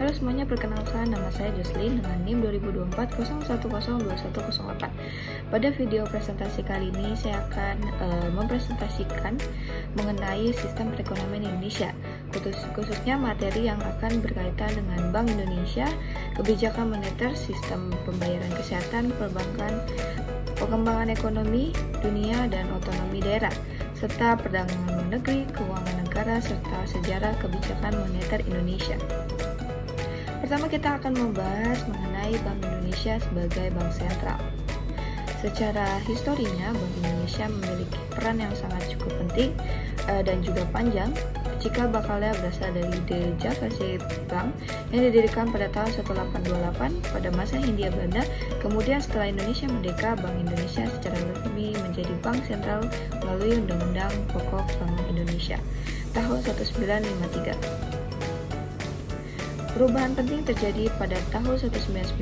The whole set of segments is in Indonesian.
Halo semuanya, perkenalkan nama saya Jocelyn dengan NIM 2024 Pada video presentasi kali ini saya akan mempresentasikan mengenai sistem perekonomian Indonesia, khususnya materi yang akan berkaitan dengan Bank Indonesia, kebijakan moneter, sistem pembayaran kesehatan, perbankan, pengembangan ekonomi dunia dan otonomi daerah, serta perdagangan luar negeri, keuangan negara, serta sejarah kebijakan moneter Indonesia. Pertama kita akan membahas mengenai Bank Indonesia sebagai bank sentral. Secara historinya, Bank Indonesia memiliki peran yang sangat cukup penting dan juga panjang. Cikal bakalnya berasal dari The Javasche Bank yang didirikan pada tahun 1828 pada masa Hindia Belanda. Kemudian setelah Indonesia merdeka, Bank Indonesia secara resmi menjadi bank sentral melalui Undang-Undang Pokok Bank Indonesia tahun 1953. Perubahan penting terjadi pada tahun 1999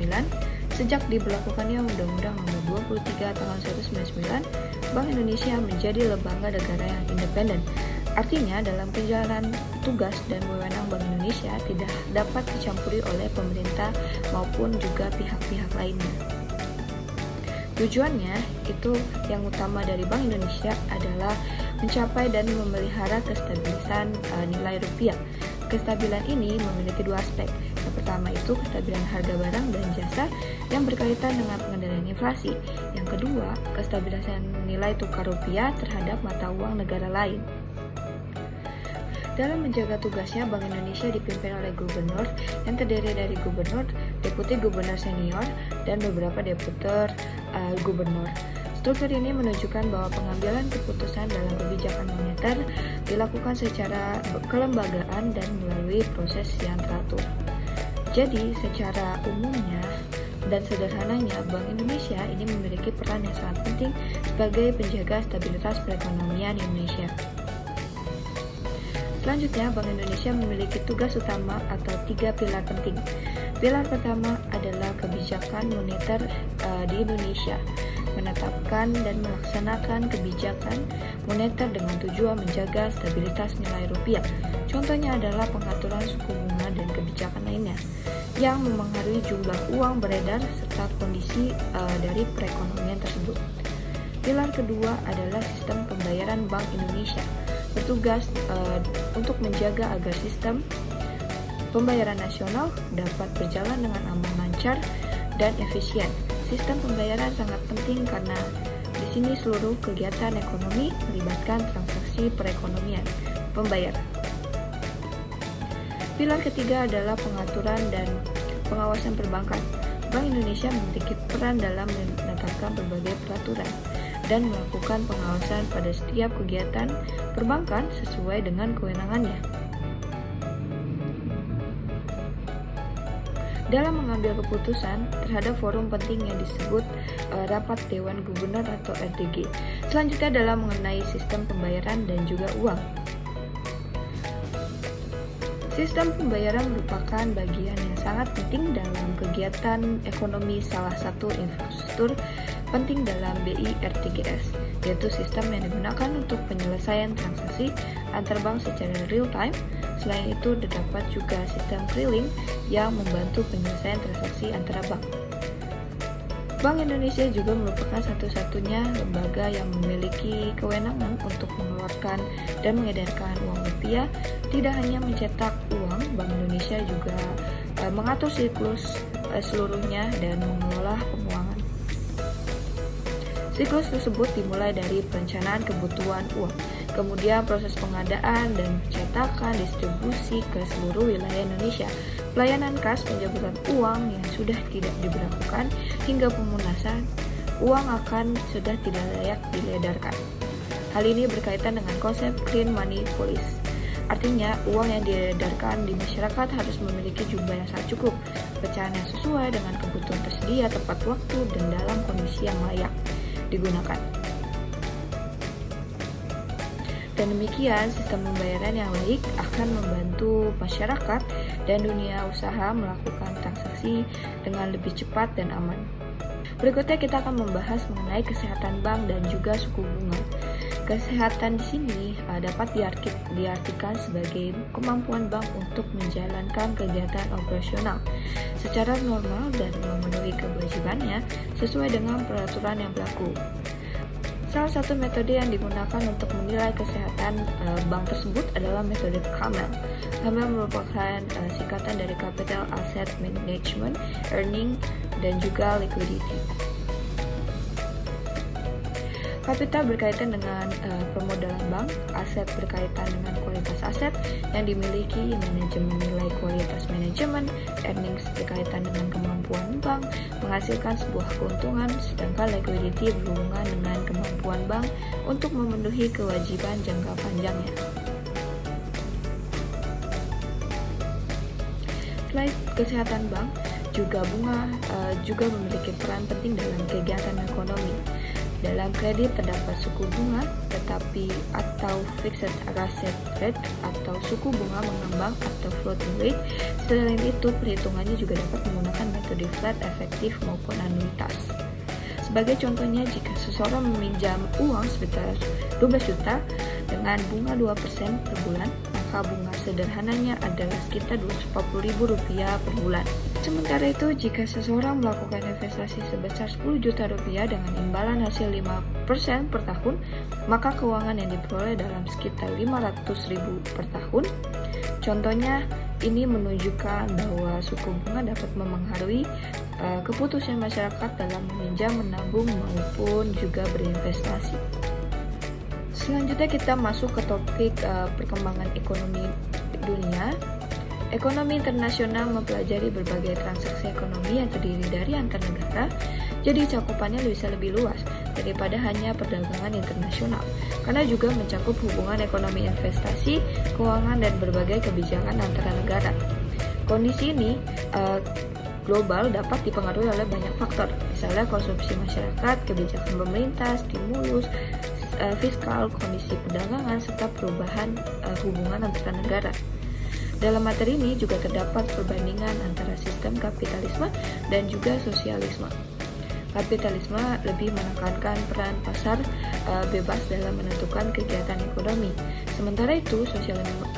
sejak diberlakukannya Undang-Undang Nomor 23 tahun 1999. Bank Indonesia menjadi lembaga negara yang independen. Artinya dalam penjalanan tugas dan wewenang Bank Indonesia tidak dapat dicampuri oleh pemerintah maupun juga pihak-pihak lainnya. Tujuannya itu yang utama dari Bank Indonesia adalah mencapai dan memelihara kestabilisan nilai rupiah. Kestabilan ini memiliki dua aspek. Yang pertama itu kestabilan harga barang dan jasa yang berkaitan dengan pengendalian inflasi. Yang kedua, kestabilan nilai tukar rupiah terhadap mata uang negara lain. Dalam menjaga tugasnya, Bank Indonesia dipimpin oleh gubernur yang terdiri dari gubernur, deputi gubernur senior, dan beberapa deputer gubernur. Struktur ini menunjukkan bahwa pengambilan keputusan dalam kebijakan moneter dilakukan secara kelembagaan dan melalui proses yang teratur. Jadi, secara umumnya dan sederhananya, Bank Indonesia ini memiliki peran yang sangat penting sebagai penjaga stabilitas perekonomian Indonesia. Selanjutnya, Bank Indonesia memiliki tugas utama atau 3 pilar penting. Pilar pertama adalah kebijakan moneter di Indonesia, menetapkan dan melaksanakan kebijakan moneter dengan tujuan menjaga stabilitas nilai rupiah. Contohnya adalah pengaturan suku bunga dan kebijakan lainnya yang memengaruhi jumlah uang beredar serta kondisi dari perekonomian tersebut. Pilar kedua adalah sistem pembayaran Bank Indonesia, bertugas untuk menjaga agar sistem pembayaran nasional dapat berjalan dengan aman, lancar, dan efisien. Sistem pembayaran sangat penting karena di sini seluruh kegiatan ekonomi melibatkan transaksi perekonomian pembayar. Pilar ketiga adalah pengaturan dan pengawasan perbankan. Bank Indonesia memiliki peran dalam menetapkan berbagai peraturan dan melakukan pengawasan pada setiap kegiatan perbankan sesuai dengan kewenangannya. Dalam mengambil keputusan terhadap forum penting yang disebut Rapat Dewan Gubernur atau RDG. Selanjutnya adalah mengenai sistem pembayaran dan juga uang. Sistem pembayaran merupakan bagian yang sangat penting dalam kegiatan ekonomi, salah satu infrastruktur penting dalam BI RTGS, yaitu sistem yang digunakan untuk penyelesaian transaksi antar bank secara real time. Selain itu, terdapat juga sistem clearing yang membantu penyelesaian transaksi antara bank. Bank Indonesia juga merupakan satu-satunya lembaga yang memiliki kewenangan untuk mengeluarkan dan mengedarkan uang rupiah. Tidak hanya mencetak uang, Bank Indonesia juga mengatur siklus seluruhnya dan mengelola keuangan. Siklus tersebut dimulai dari perencanaan kebutuhan uang, kemudian proses pengadaan dan pencetakan distribusi ke seluruh wilayah Indonesia, pelayanan kas penjemputan uang yang sudah tidak diberlakukan, hingga pemunasan uang akan sudah tidak layak diedarkan. Hal ini berkaitan dengan konsep clean money policy. Artinya, uang yang diedarkan di masyarakat harus memiliki jumlah yang sangat cukup, pecahan yang sesuai dengan kebutuhan tersedia, tepat waktu, dan dalam kondisi yang layak digunakan. Dan demikian, sistem pembayaran yang baik akan membantu masyarakat dan dunia usaha melakukan transaksi dengan lebih cepat dan aman. Berikutnya kita akan membahas mengenai kesehatan bank dan juga suku bunga. Kesehatan di sini dapat diartikan sebagai kemampuan bank untuk menjalankan kegiatan operasional secara normal dan memenuhi kewajibannya sesuai dengan peraturan yang berlaku. Salah satu metode yang digunakan untuk menilai kesehatan bank tersebut adalah metode CAMEL. CAMEL merupakan singkatan dari Capital Asset Management, Earning, dan juga Liquidity. Kapital berkaitan dengan permodalan bank, aset berkaitan dengan kualitas aset yang dimiliki, manajemen nilai kualitas manajemen, earnings berkaitan dengan kemampuan bank menghasilkan sebuah keuntungan, sedangkan liquidity berhubungan dengan kemampuan bank untuk memenuhi kewajiban jangka panjangnya. Selain kesehatan bank, bunga juga memiliki peran penting dalam kegiatan ekonomi. Dalam kredit terdapat suku bunga tetapi atau fixed asset rate atau suku bunga mengambang atau floating rate. Selain itu, perhitungannya juga dapat menggunakan metode flat, efektif maupun anuitas. Sebagai contohnya, jika seseorang meminjam uang sebesar 12 juta dengan bunga 2% per bulan, maka bunga sederhananya adalah sekitar Rp240.000 per bulan. Sementara itu, jika seseorang melakukan investasi sebesar 10 juta rupiah dengan imbalan hasil 5% per tahun, maka keuangan yang diperoleh dalam sekitar 500.000 per tahun. Contohnya, ini menunjukkan bahwa suku bunga dapat memengaruhi keputusan masyarakat dalam meminjam, menabung, maupun juga berinvestasi. Selanjutnya kita masuk ke topik perkembangan ekonomi dunia. Ekonomi internasional mempelajari berbagai transaksi ekonomi yang terdiri dari antar negara, jadi cakupannya bisa lebih luas daripada hanya perdagangan internasional, karena juga mencakup hubungan ekonomi investasi, keuangan, dan berbagai kebijakan antara negara. Kondisi ini global dapat dipengaruhi oleh banyak faktor, misalnya konsumsi masyarakat, kebijakan pemerintah, stimulus, fiskal, kondisi perdagangan, serta perubahan hubungan antara negara. Dalam materi ini juga terdapat perbandingan antara sistem kapitalisme dan juga sosialisme. Kapitalisme lebih menekankan peran pasar bebas dalam menentukan kegiatan ekonomi. Sementara itu, sosialisme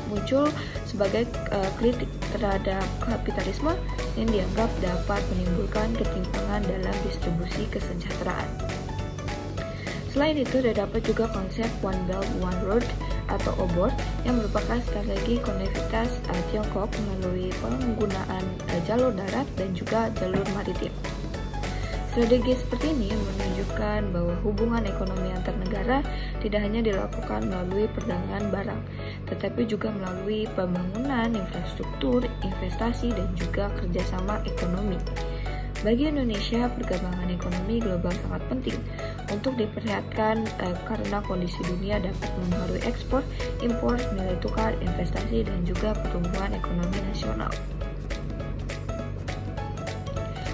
muncul sebagai kritik terhadap kapitalisme yang dianggap dapat menimbulkan ketimpangan dalam distribusi kesejahteraan. Selain itu, terdapat juga konsep One Belt One Road atau OBOR yang merupakan strategi konektivitas Tiongkok melalui penggunaan jalur darat dan juga jalur maritim. Strategi seperti ini menunjukkan bahwa hubungan ekonomi antar negara tidak hanya dilakukan melalui perdagangan barang, tetapi juga melalui pembangunan infrastruktur, investasi, dan juga kerjasama ekonomi. Bagi Indonesia, perkembangan ekonomi global sangat penting untuk diperlihatkan karena kondisi dunia dapat mempengaruhi ekspor, impor, nilai tukar, investasi, dan juga pertumbuhan ekonomi nasional.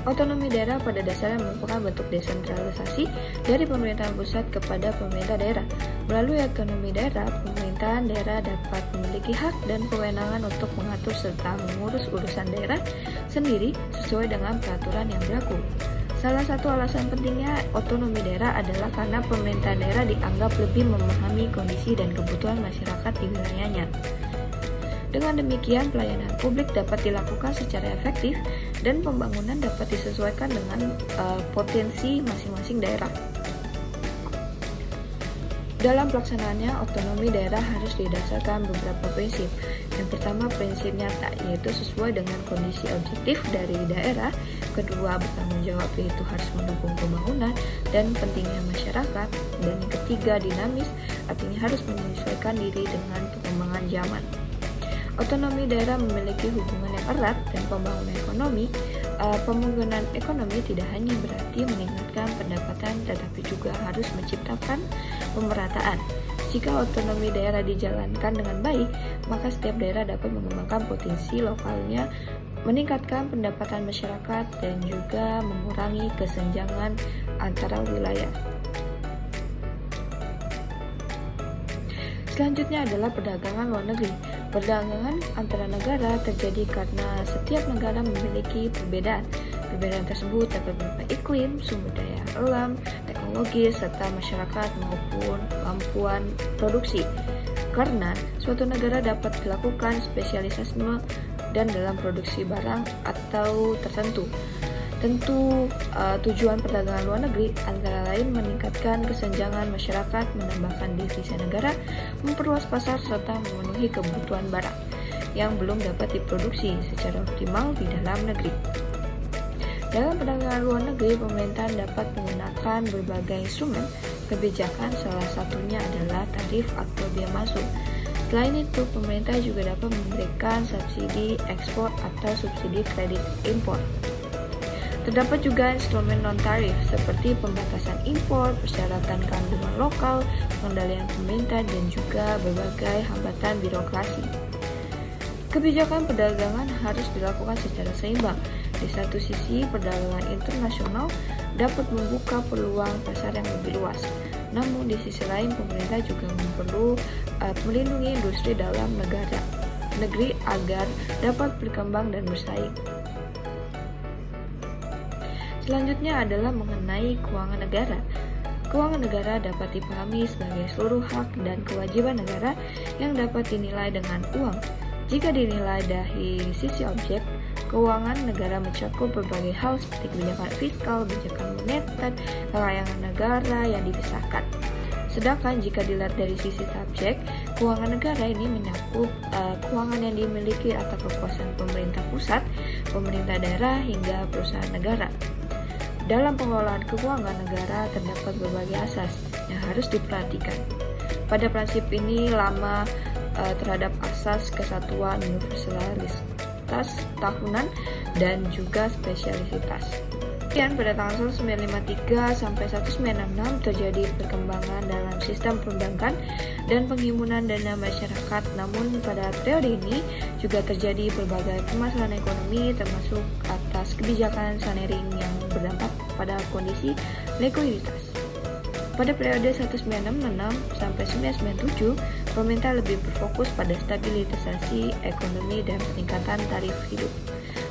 Otonomi daerah pada dasarnya merupakan bentuk desentralisasi dari pemerintahan pusat kepada pemerintah daerah. Melalui otonomi daerah, pemerintahan daerah dapat memiliki hak dan kewenangan untuk mengatur serta mengurus urusan daerah sendiri sesuai dengan peraturan yang berlaku. Salah satu alasan pentingnya otonomi daerah adalah karena pemerintahan daerah dianggap lebih memahami kondisi dan kebutuhan masyarakat di wilayahnya. Dengan demikian, pelayanan publik dapat dilakukan secara efektif dan pembangunan dapat disesuaikan dengan potensi masing-masing daerah. Dalam pelaksanaannya, otonomi daerah harus didasarkan beberapa prinsip. Yang pertama, prinsip nyata, yaitu sesuai dengan kondisi objektif dari daerah. Kedua, bertanggung jawab, yaitu harus mendukung pembangunan dan pentingnya masyarakat. Dan yang ketiga, dinamis, artinya harus menyesuaikan diri dengan perkembangan zaman. Otonomi daerah memiliki hubungan yang erat dan pembangunan ekonomi tidak hanya berarti meningkatkan pendapatan, tetapi juga harus menciptakan pemerataan. Jika otonomi daerah dijalankan dengan baik, maka setiap daerah dapat mengembangkan potensi lokalnya, meningkatkan pendapatan masyarakat, dan juga mengurangi kesenjangan antara wilayah. Selanjutnya adalah perdagangan luar negeri. Perdagangan antara negara terjadi karena setiap negara memiliki perbedaan. Perbedaan tersebut dapat berupa iklim, sumber daya alam, teknologi, teknologis, serta masyarakat maupun kemampuan produksi. Karena suatu negara dapat dilakukan spesialisasme dan dalam produksi barang atau tertentu. Tentu tujuan perdagangan luar negeri antara lain meningkatkan kesenjangan masyarakat, menambahkan devisa negara, memperluas pasar, serta memenuhi kebutuhan barang yang belum dapat diproduksi secara optimal di dalam negeri. Dalam perdagangan luar negeri, pemerintahan dapat menggunakan berbagai instrumen kebijakan, salah satunya adalah tarif atau biaya masuk. Selain itu, pemerintah juga dapat memberikan subsidi ekspor atau subsidi kredit impor. Terdapat juga instrumen non-tarif seperti pembatasan impor, persyaratan kandungan lokal, pengendalian pemerintah, dan juga berbagai hambatan birokrasi. Kebijakan perdagangan harus dilakukan secara seimbang. Di satu sisi, perdagangan internasional dapat membuka peluang pasar yang lebih luas. Namun di sisi lain, pemerintah juga perlu melindungi industri dalam negeri agar dapat berkembang dan bersaing. Selanjutnya adalah mengenai keuangan negara. Keuangan negara dapat dipahami sebagai seluruh hak dan kewajiban negara yang dapat dinilai dengan uang. Jika dinilai dari sisi objek, keuangan negara mencakup berbagai hal seperti kebijakan fiskal, kebijakan moneter, kekayaan negara yang dipisahkan. Sedangkan jika dilihat dari sisi subjek, keuangan negara ini mencakup keuangan yang dimiliki atau kekuasaan pemerintah pusat, pemerintah daerah, hingga perusahaan negara. Dalam pengelolaan keuangan negara terdapat berbagai asas yang harus diperhatikan. Pada prinsip ini lama terhadap asas kesatuan, universalitas tahunan, dan juga spesialisitas. Kemudian pada tahun 1953 sampai 1966 terjadi perkembangan dalam sistem perbankan dan penghimpunan dana masyarakat. Namun pada periode ini juga terjadi berbagai permasalahan ekonomi termasuk atas kebijakan Sanering yang berdampak pada kondisi likuiditas. Pada periode 1966 sampai 1997, pemerintah lebih berfokus pada stabilisasi ekonomi dan peningkatan tarif hidup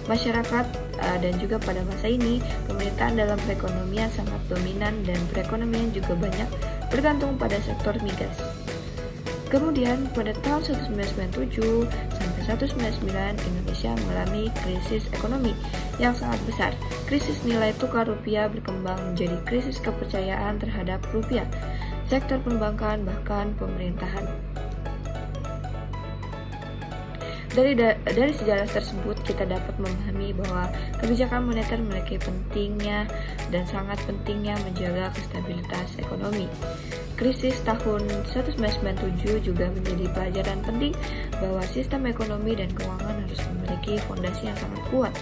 masyarakat, dan juga pada masa ini pemerintahan dalam perekonomian sangat dominan dan perekonomian juga banyak bergantung pada sektor migas. Kemudian pada tahun 1997 sampai 1999 Indonesia mengalami krisis ekonomi yang sangat besar. Krisis nilai tukar rupiah berkembang menjadi krisis kepercayaan terhadap rupiah, sektor perbankan, bahkan pemerintahan. Dari sejarah tersebut kita dapat memahami bahwa kebijakan moneter memiliki pentingnya dan sangat pentingnya menjaga stabilitas ekonomi. Krisis tahun 1997 juga menjadi pelajaran penting bahwa sistem ekonomi dan keuangan harus memiliki fondasi yang sangat kuat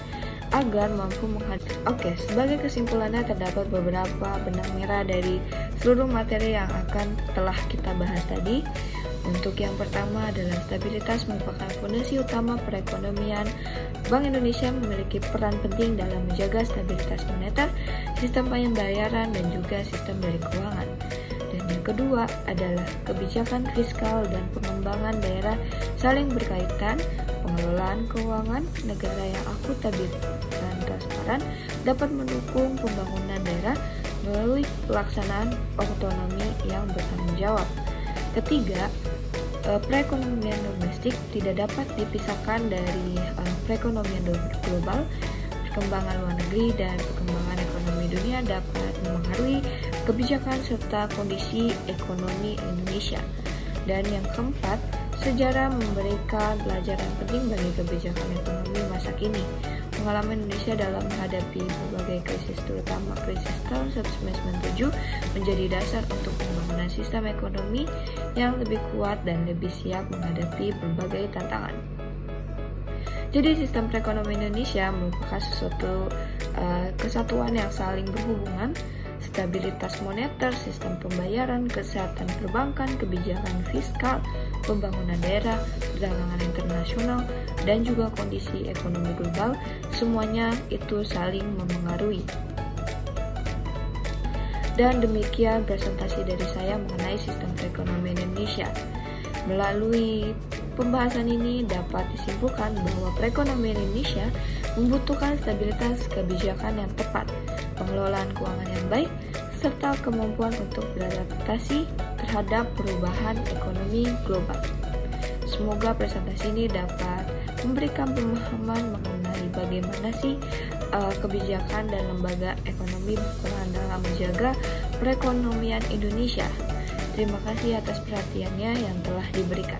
agar mampu menghadapi. Sebagai kesimpulannya terdapat beberapa benang merah dari seluruh materi yang telah kita bahas tadi. Untuk yang pertama adalah stabilitas merupakan fondasi utama perekonomian. Bank Indonesia memiliki peran penting dalam menjaga stabilitas moneter, sistem pembayaran, dan juga sistem dari keuangan. Dan yang kedua adalah kebijakan fiskal dan pengembangan daerah saling berkaitan. Pengelolaan keuangan negara yang akutabel dan transparan dapat mendukung pembangunan daerah melalui pelaksanaan otonomi yang bertanggung jawab. Ketiga, perekonomian domestik tidak dapat dipisahkan dari perekonomian global. Perkembangan luar negeri dan perkembangan ekonomi dunia dapat mempengaruhi kebijakan serta kondisi ekonomi Indonesia. Dan yang keempat, sejarah memberikan pelajaran penting bagi kebijakan ekonomi masa kini. Pengalaman Indonesia dalam menghadapi berbagai krisis, terutama krisis tahun 1997, menjadi dasar untuk pembangunan sistem ekonomi yang lebih kuat dan lebih siap menghadapi berbagai tantangan. Jadi sistem perekonomian Indonesia merupakan suatu kesatuan yang saling berhubungan. Stabilitas moneter, sistem pembayaran, kesehatan perbankan, kebijakan fiskal, pembangunan daerah, perdagangan internasional, dan juga kondisi ekonomi global, semuanya itu saling memengaruhi. Dan demikian presentasi dari saya mengenai sistem perekonomian Indonesia. Melalui pembahasan ini dapat disimpulkan bahwa perekonomian Indonesia membutuhkan stabilitas kebijakan yang tepat, pengelolaan keuangan yang baik, serta kemampuan untuk beradaptasi terhadap perubahan ekonomi global. Semoga presentasi ini dapat memberikan pemahaman mengenai bagaimana sih kebijakan dan lembaga ekonomi berperan dalam menjaga perekonomian Indonesia. Terima kasih atas perhatiannya yang telah diberikan.